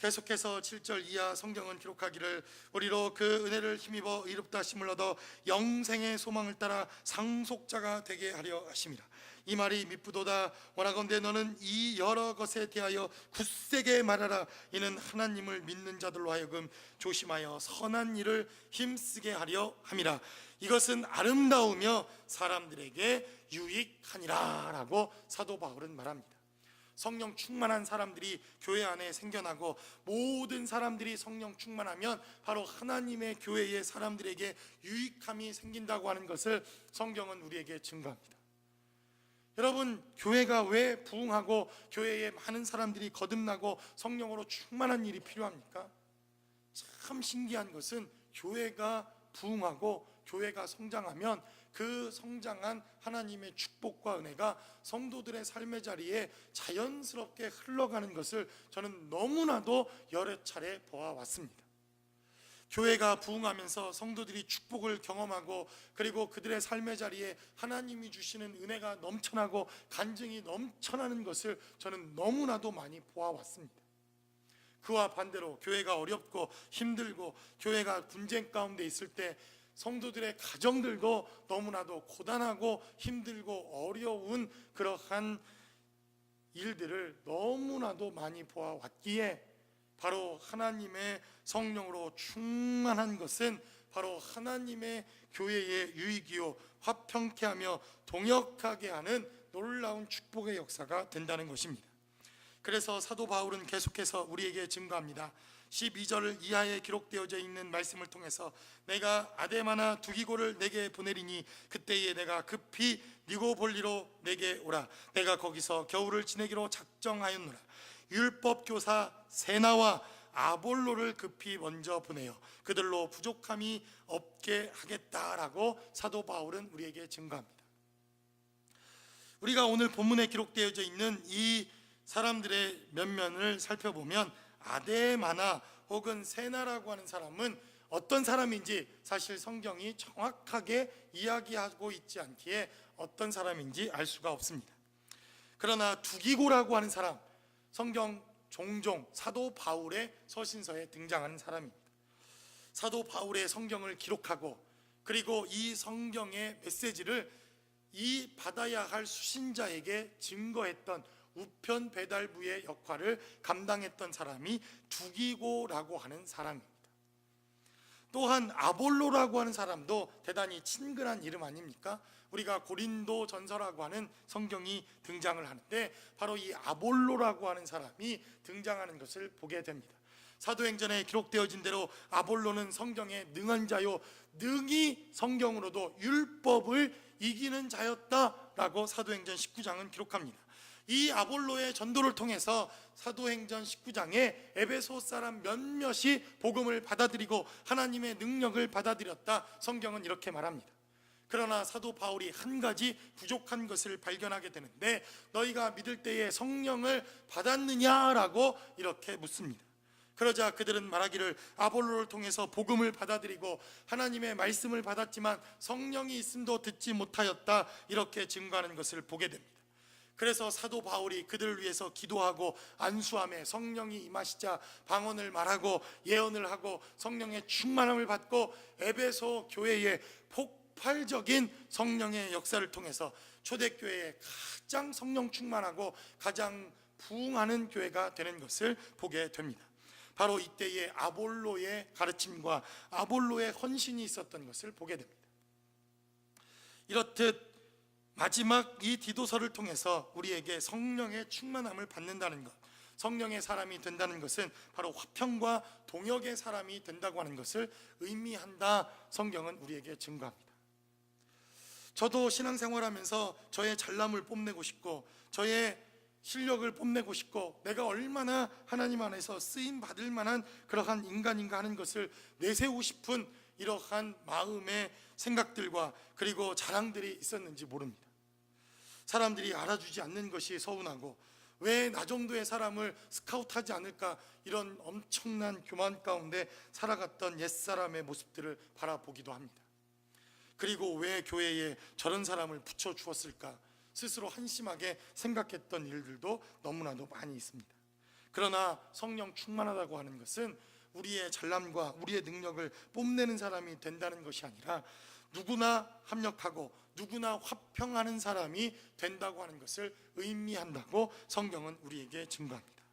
계속해서 7절 이하 성경은 기록하기를 우리로 그 은혜를 힘입어 의롭다 하심을 얻어 영생의 소망을 따라 상속자가 되게 하려 하심이라. 이 말이 미쁘도다. 원하건대 너는 이 여러 것에 대하여 굳세게 말하라. 이는 하나님을 믿는 자들로 하여금 조심하여 선한 일을 힘쓰게 하려 함이라. 이것은 아름다우며 사람들에게 유익하니라 라고 사도 바울은 말합니다. 성령 충만한 사람들이 교회 안에 생겨나고 모든 사람들이 성령 충만하면 바로 하나님의 교회의 사람들에게 유익함이 생긴다고 하는 것을 성경은 우리에게 증거합니다. 여러분, 교회가 왜 부흥하고 교회에 많은 사람들이 거듭나고 성령으로 충만한 일이 필요합니까? 참 신기한 것은 교회가 부흥하고 교회가 성장하면 그 성장한 하나님의 축복과 은혜가 성도들의 삶의 자리에 자연스럽게 흘러가는 것을 저는 너무나도 여러 차례 보아왔습니다. 교회가 부흥하면서 성도들이 축복을 경험하고 그리고 그들의 삶의 자리에 하나님이 주시는 은혜가 넘쳐나고 간증이 넘쳐나는 것을 저는 너무나도 많이 보아왔습니다. 그와 반대로 교회가 어렵고 힘들고 교회가 분쟁 가운데 있을 때 성도들의 가정들도 너무나도 고단하고 힘들고 어려운 그러한 일들을 너무나도 많이 보아왔기에 바로 하나님의 성령으로 충만한 것은 바로 하나님의 교회의 유익이요 화평케 하며 동역하게 하는 놀라운 축복의 역사가 된다는 것입니다. 그래서 사도 바울은 계속해서 우리에게 증거합니다. 12절 이하에 기록되어져 있는 말씀을 통해서 내가 아데마나 두기고를 내게 보내리니 그때에 내가 급히 니고볼리로 내게 오라. 내가 거기서 겨울을 지내기로 작정하였노라. 율법 교사 세나와 아볼로를 급히 먼저 보내어 그들로 부족함이 없게 하겠다라고 사도 바울은 우리에게 증거합니다. 우리가 오늘 본문에 기록되어져 있는 이 사람들의 면면을 살펴보면 아데마나 혹은 세나라고 하는 사람은 어떤 사람인지 사실 성경이 정확하게 이야기하고 있지 않기에 어떤 사람인지 알 수가 없습니다. 그러나 두기고라고 하는 사람, 성경 종종 사도 바울의 서신서에 등장하는 사람입니다. 사도 바울의 성경을 기록하고 그리고 이 성경의 메시지를 이 받아야 할 수신자에게 증거했던 우편 배달부의 역할을 감당했던 사람이 두기고라고 하는 사람입니다. 또한 아볼로라고 하는 사람도 대단히 친근한 이름 아닙니까? 우리가 고린도 전서라고 하는 성경이 등장을 하는데 바로 이 아볼로라고 하는 사람이 등장하는 것을 보게 됩니다. 사도행전에 기록되어진 대로 아볼로는 성경에 능한 자요 능히 성경으로도 율법을 이기는 자였다라고 사도행전 19장은 기록합니다. 이 아볼로의 전도를 통해서 사도행전 19장에 에베소 사람 몇몇이 복음을 받아들이고 하나님의 능력을 받아들였다. 성경은 이렇게 말합니다. 그러나 사도 바울이 한 가지 부족한 것을 발견하게 되는데 너희가 믿을 때에 성령을 받았느냐라고 이렇게 묻습니다. 그러자 그들은 말하기를 아볼로를 통해서 복음을 받아들이고 하나님의 말씀을 받았지만 성령이 있음도 듣지 못하였다. 이렇게 증거하는 것을 보게 됩니다. 그래서 사도 바울이 그들을 위해서 기도하고 안수함에 성령이 임하시자 방언을 말하고 예언을 하고 성령의 충만함을 받고 에베소 교회의 폭발적인 성령의 역사를 통해서 초대교회에 가장 성령 충만하고 가장 부흥하는 교회가 되는 것을 보게 됩니다. 바로 이때에 아볼로의 가르침과 아볼로의 헌신이 있었던 것을 보게 됩니다. 이렇듯 마지막 이 디도서를 통해서 우리에게 성령의 충만함을 받는다는 것, 성령의 사람이 된다는 것은 바로 화평과 동역의 사람이 된다고 하는 것을 의미한다. 성경은 우리에게 증거합니다. 저도 신앙생활하면서 저의 잘남을 뽐내고 싶고 저의 실력을 뽐내고 싶고 내가 얼마나 하나님 안에서 쓰임 받을 만한 그러한 인간인가 하는 것을 내세우고 싶은 이러한 마음의 생각들과 그리고 자랑들이 있었는지 모릅니다. 사람들이 알아주지 않는 것이 서운하고 왜 나 정도의 사람을 스카우트하지 않을까, 이런 엄청난 교만 가운데 살아갔던 옛사람의 모습들을 바라보기도 합니다. 그리고 왜 교회에 저런 사람을 붙여주었을까 스스로 한심하게 생각했던 일들도 너무나도 많이 있습니다. 그러나 성령 충만하다고 하는 것은 우리의 잘남과 우리의 능력을 뽐내는 사람이 된다는 것이 아니라 누구나 합력하고 누구나 화평하는 사람이 된다고 하는 것을 의미한다고 성경은 우리에게 증거합니다.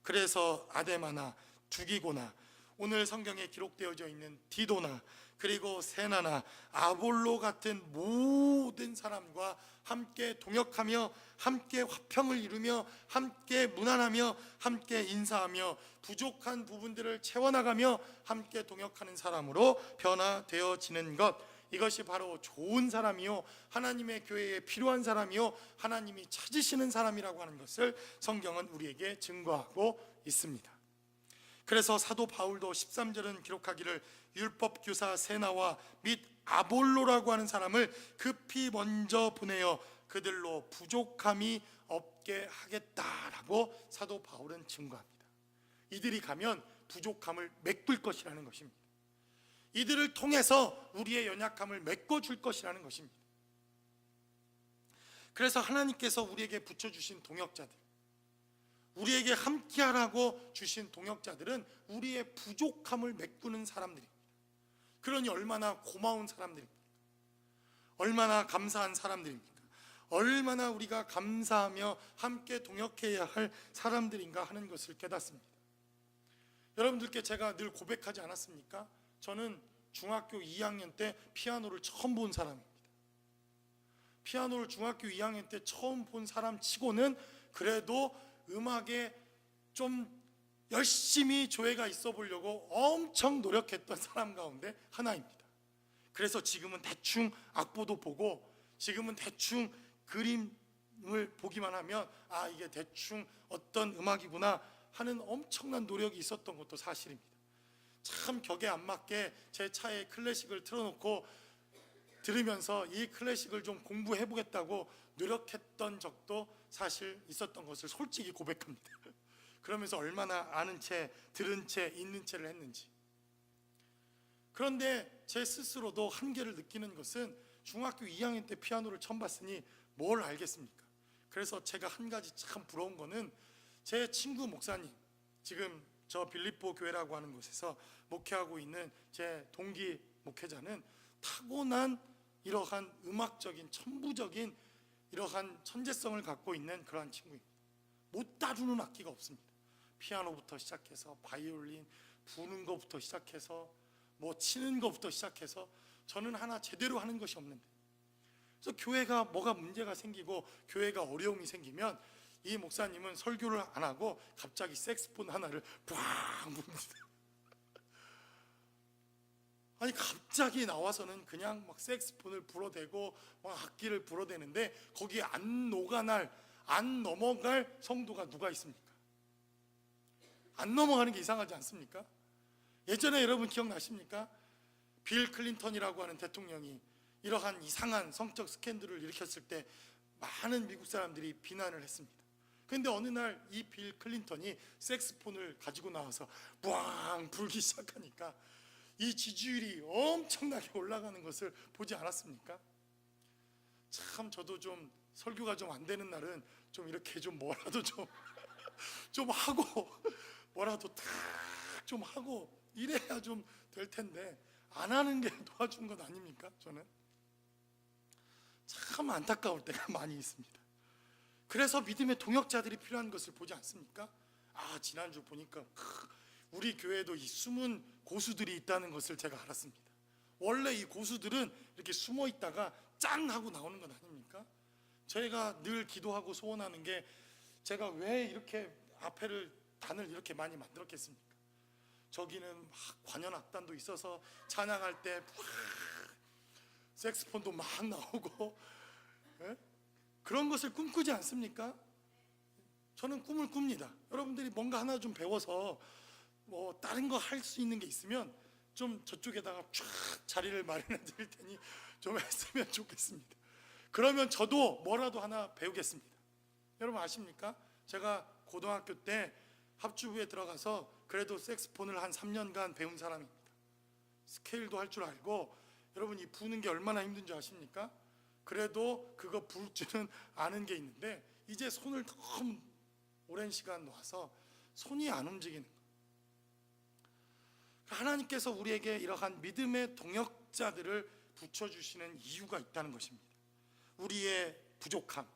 그래서 아데마나 두기고나 오늘 성경에 기록되어져 있는 디도나 그리고 세나나 아볼로 같은 모든 사람과 함께 동역하며 함께 화평을 이루며 함께 문안하며 함께 인사하며 부족한 부분들을 채워나가며 함께 동역하는 사람으로 변화되어지는 것, 이것이 바로 좋은 사람이요 하나님의 교회에 필요한 사람이요 하나님이 찾으시는 사람이라고 하는 것을 성경은 우리에게 증거하고 있습니다. 그래서 사도 바울도 13절은 기록하기를 율법교사 세나와 및 아볼로라고 하는 사람을 급히 먼저 보내어 그들로 부족함이 없게 하겠다라고 사도 바울은 증거합니다. 이들이 가면 부족함을 메꿀 것이라는 것입니다. 이들을 통해서 우리의 연약함을 메꿔줄 것이라는 것입니다. 그래서 하나님께서 우리에게 붙여주신 동역자들, 우리에게 함께하라고 주신 동역자들은 우리의 부족함을 메꾸는 사람들입니다. 그러니 얼마나 고마운 사람들입니까? 얼마나 감사한 사람들입니까? 얼마나 우리가 감사하며 함께 동역해야 할 사람들인가 하는 것을 깨닫습니다. 여러분들께 제가 늘 고백하지 않았습니까? 저는 중학교 2학년 때 피아노를 처음 본 사람입니다. 피아노를 중학교 2학년 때 처음 본 사람 치고는 그래도 음악에 좀 열심히 조예가 있어 보려고 엄청 노력했던 사람 가운데 하나입니다. 그래서 지금은 대충 악보도 보고 지금은 대충 그림을 보기만 하면 아, 이게 대충 어떤 음악이구나 하는 엄청난 노력이 있었던 것도 사실입니다. 참 격에 안 맞게 제 차에 클래식을 틀어놓고 들으면서 이 클래식을 좀 공부해 보겠다고 노력했던 적도 사실 있었던 것을 솔직히 고백합니다. 그러면서 얼마나 아는 채, 들은 채, 있는 채를 했는지. 그런데 제 스스로도 한계를 느끼는 것은 중학교 2학년 때 피아노를 처음 봤으니 뭘 알겠습니까? 그래서 제가 한 가지 참 부러운 거는 제 친구 목사님, 지금 저 빌립보 교회라고 하는 곳에서 목회하고 있는 제 동기 목회자는 타고난 이러한 음악적인 천부적인 이러한 천재성을 갖고 있는 그러한 친구입니다. 못 다루는 악기가 없습니다. 피아노부터 시작해서 바이올린 부는 것부터 시작해서 뭐 치는 것부터 시작해서 저는 하나 제대로 하는 것이 없는데, 그래서 교회가 뭐가 문제가 생기고 교회가 어려움이 생기면 이 목사님은 설교를 안 하고 갑자기 색스폰 하나를 팍 붑니다. 아니 갑자기 나와서는 그냥 막 색스폰을 불어대고 막 악기를 불어대는데 거기에 안 녹아날, 안 넘어갈 성도가 누가 있습니까? 안 넘어가는 게 이상하지 않습니까? 예전에 여러분 기억나십니까? 빌 클린턴이라고 하는 대통령이 이러한 이상한 성적 스캔들을 일으켰을 때 많은 미국 사람들이 비난을 했습니다. 그런데 어느 날 이 빌 클린턴이 색스폰을 가지고 나와서 꽝 불기 시작하니까 이 지지율이 엄청나게 올라가는 것을 보지 않았습니까? 참 저도 좀 설교가 좀 안 되는 날은 좀 이렇게 좀 뭐라도 좀 하고 뭐라도 탁 좀 하고 이래야 좀 될 텐데 안 하는 게 도와준 것 아닙니까? 저는 참 안타까울 때가 많이 있습니다. 그래서 믿음의 동역자들이 필요한 것을 보지 않습니까? 지난주 보니까 우리 교회에도 이 숨은 고수들이 있다는 것을 제가 알았습니다. 원래 이 고수들은 이렇게 숨어 있다가 짱 하고 나오는 건 아닙니까? 저희가 늘 기도하고 소원하는 게, 제가 왜 이렇게 단을 이렇게 많이 만들었겠습니까? 저기는 막 관현악단도 있어서 찬양할 때 색스폰도 막 나오고, 예? 그런 것을 꿈꾸지 않습니까? 저는 꿈을 꿉니다. 여러분들이 뭔가 하나 좀 배워서 뭐 다른 거 할 수 있는 게 있으면 좀 저쪽에다가 쫙 자리를 마련해 드릴 테니 좀 했으면 좋겠습니다. 그러면 저도 뭐라도 하나 배우겠습니다. 여러분 아십니까? 제가 고등학교 때 합주부에 들어가서 그래도 색스폰을 한 3년간 배운 사람입니다. 스케일도 할 줄 알고, 여러분 이 부는 게 얼마나 힘든 줄 아십니까? 그래도 그거 불 줄은 아는 게 있는데, 이제 손을 너무 오랜 시간 놓아서 손이 안 움직이는 거예요. 하나님께서 우리에게 이러한 믿음의 동역자들을 붙여주시는 이유가 있다는 것입니다. 우리의 부족함,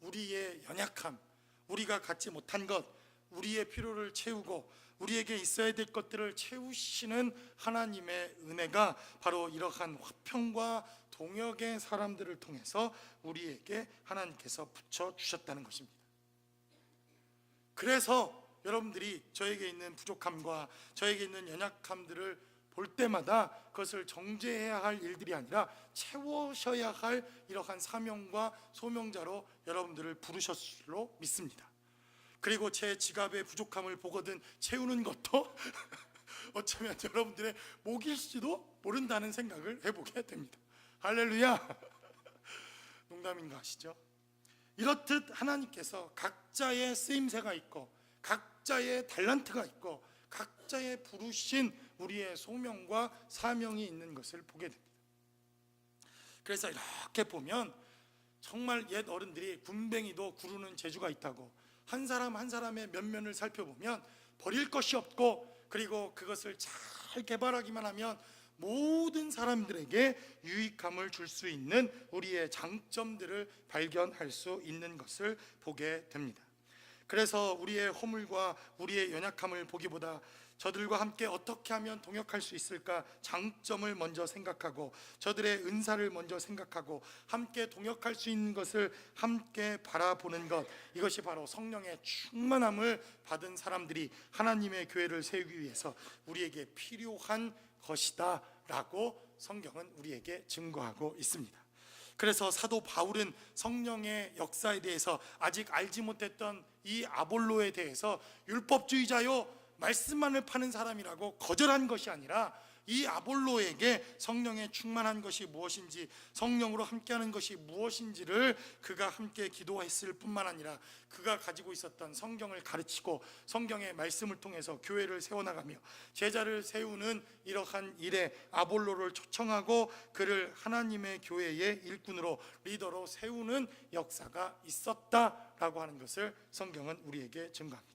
우리의 연약함, 우리가 갖지 못한 것, 우리의 필요를 채우고 우리에게 있어야 될 것들을 채우시는 하나님의 은혜가 바로 이러한 화평과 동역의 사람들을 통해서 우리에게 하나님께서 붙여주셨다는 것입니다. 그래서 여러분들이 저에게 있는 부족함과 저에게 있는 연약함들을 볼 때마다 그것을 정죄해야 할 일들이 아니라 채우셔야 할 이러한 사명과 소명자로 여러분들을 부르셨을로 믿습니다. 그리고 제 지갑의 부족함을 보거든 채우는 것도 어쩌면 여러분들의 목일지도 모른다는 생각을 해보게 됩니다. 할렐루야. 농담인가 아시죠? 이렇듯 하나님께서 각자의 쓰임새가 있고 각자의 탤런트가 있고 각자의 부르신 우리의 소명과 사명이 있는 것을 보게 됩니다. 그래서 이렇게 보면 정말 옛 어른들이 군뱅이도 구르는 재주가 있다고, 한 사람 한 사람의 면면을 살펴보면 버릴 것이 없고, 그리고 그것을 잘 개발하기만 하면 모든 사람들에게 유익함을 줄 수 있는 우리의 장점들을 발견할 수 있는 것을 보게 됩니다. 그래서 우리의 허물과 우리의 연약함을 보기보다 저들과 함께 어떻게 하면 동역할 수 있을까, 장점을 먼저 생각하고 저들의 은사를 먼저 생각하고 함께 동역할 수 있는 것을 함께 바라보는 것, 이것이 바로 성령의 충만함을 받은 사람들이 하나님의 교회를 세우기 위해서 우리에게 필요한 것이다 라고 성경은 우리에게 증거하고 있습니다. 그래서 사도 바울은 성령의 역사에 대해서 아직 알지 못했던 이 아볼로에 대해서 율법주의자요, 말씀만을 파는 사람이라고 거절한 것이 아니라 이 아볼로에게 성령의 충만한 것이 무엇인지, 성령으로 함께하는 것이 무엇인지를 그가 함께 기도했을 뿐만 아니라 그가 가지고 있었던 성경을 가르치고 성경의 말씀을 통해서 교회를 세워나가며 제자를 세우는 이러한 일에 아볼로를 초청하고 그를 하나님의 교회의 일꾼으로, 리더로 세우는 역사가 있었다라고 하는 것을 성경은 우리에게 증거합니다.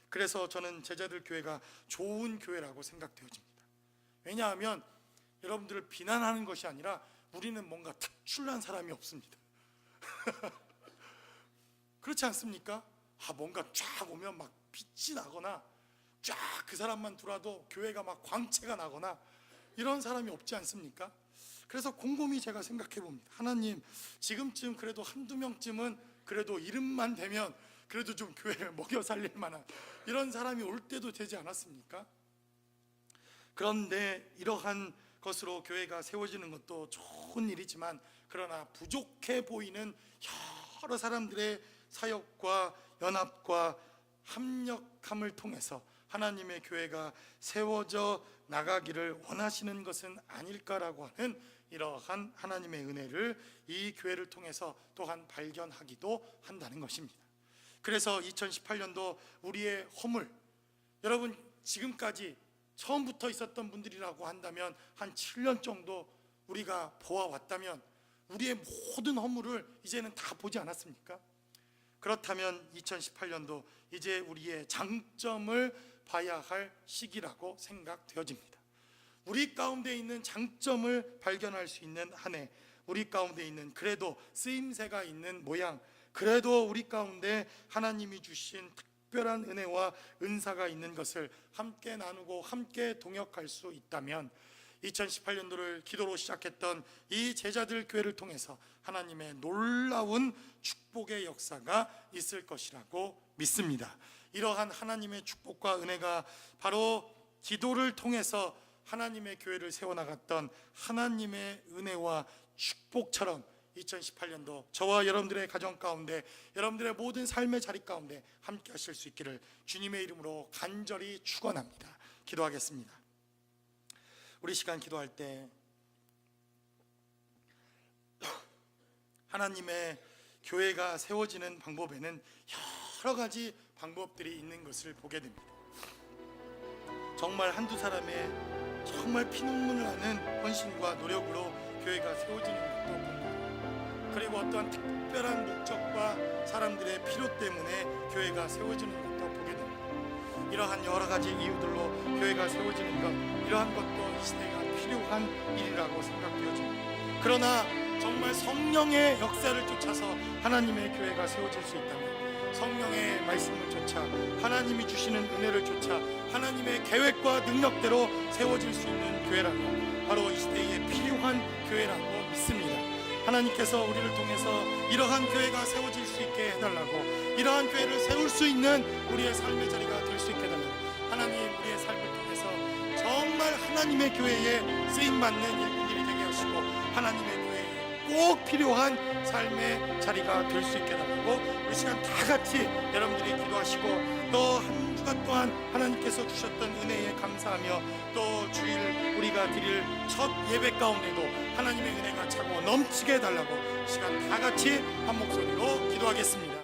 그래서 저는 제자들 교회가 좋은 교회라고 생각되어집니다. 왜냐하면 여러분들을 비난하는 것이 아니라 우리는 뭔가 특출난 사람이 없습니다. 그렇지 않습니까? 뭔가 쫙 오면 막 빛이 나거나 쫙 그 사람만 들어와도 교회가 막 광채가 나거나 이런 사람이 없지 않습니까? 그래서 곰곰이 제가 생각해 봅니다. 하나님, 지금쯤 그래도 한두 명쯤은 그래도 이름만 되면 그래도 좀 교회를 먹여 살릴 만한 이런 사람이 올 때도 되지 않았습니까? 그런데 이러한 것으로 교회가 세워지는 것도 좋은 일이지만, 그러나 부족해 보이는 여러 사람들의 사역과 연합과 합력함을 통해서 하나님의 교회가 세워져 나가기를 원하시는 것은 아닐까라고 하는 이러한 하나님의 은혜를 이 교회를 통해서 또한 발견하기도 한다는 것입니다. 그래서 2018년도 우리의 허물, 여러분 지금까지 처음부터 있었던 분들이라고 한다면 한 7년 정도 우리가 보아왔다면 우리의 모든 허물을 이제는 다 보지 않았습니까? 그렇다면 2018년도 이제 우리의 장점을 봐야 할 시기라고 생각되어집니다. 우리 가운데 있는 장점을 발견할 수 있는 한 해, 우리 가운데 있는 그래도 쓰임새가 있는 모양, 그래도 우리 가운데 하나님이 주신 특별한 은혜와 은사가 있는 것을 함께 나누고 함께 동역할 수 있다면 2018년도를 기도로 시작했던 이 제자들 교회를 통해서 하나님의 놀라운 축복의 역사가 있을 것이라고 믿습니다. 이러한 하나님의 축복과 은혜가 바로 기도를 통해서 하나님의 교회를 세워나갔던 하나님의 은혜와 축복처럼 2018년도 저와 여러분들의 가정 가운데, 여러분들의 모든 삶의 자리 가운데 함께 하실 수 있기를 주님의 이름으로 간절히 축원합니다. 기도하겠습니다. 우리 시간 기도할 때 하나님의 교회가 세워지는 방법에는 여러 가지 방법들이 있는 것을 보게 됩니다. 정말 한두 사람의 정말 피눈물 나는 헌신과 노력으로 교회가 세워지는 것도 봅니다. 그리고 어떠한 특별한 목적과 사람들의 필요 때문에 교회가 세워지는 것도 보게 됩니다. 이러한 여러 가지 이유들로 교회가 세워지는 것, 이러한 것도 이 시대가 필요한 일이라고 생각되어집니다. 그러나 정말 성령의 역사를 쫓아서 하나님의 교회가 세워질 수 있다면, 성령의 말씀을 쫓아 하나님이 주시는 은혜를 쫓아 하나님의 계획과 능력대로 세워질 수 있는 교회라고, 바로 이 시대에 필요한 교회라고 믿습니다. 하나님께서 우리를 통해서 이러한 교회가 세워질 수 있게 해달라고, 이러한 교회를 세울 수 있는 우리의 삶의 자리가 될 수 있게 해달라고, 하나님 우리의 삶을 통해서 정말 하나님의 교회에 쓰임받는 일꾼들이 되게 하시고 하나님의 교회에 꼭 필요한 삶의 자리가 될 수 있게 해달라고, 우리 시간 다 같이 여러분들이 기도하시고, 또 한 주간 동안 하나님께서 주셨던 은혜에 감사하며, 또 주일 우리가 드릴 첫 예배 가운데도 하나님의 은혜가 차고 넘치게 해달라고 시간 다 같이 한 목소리로 기도하겠습니다.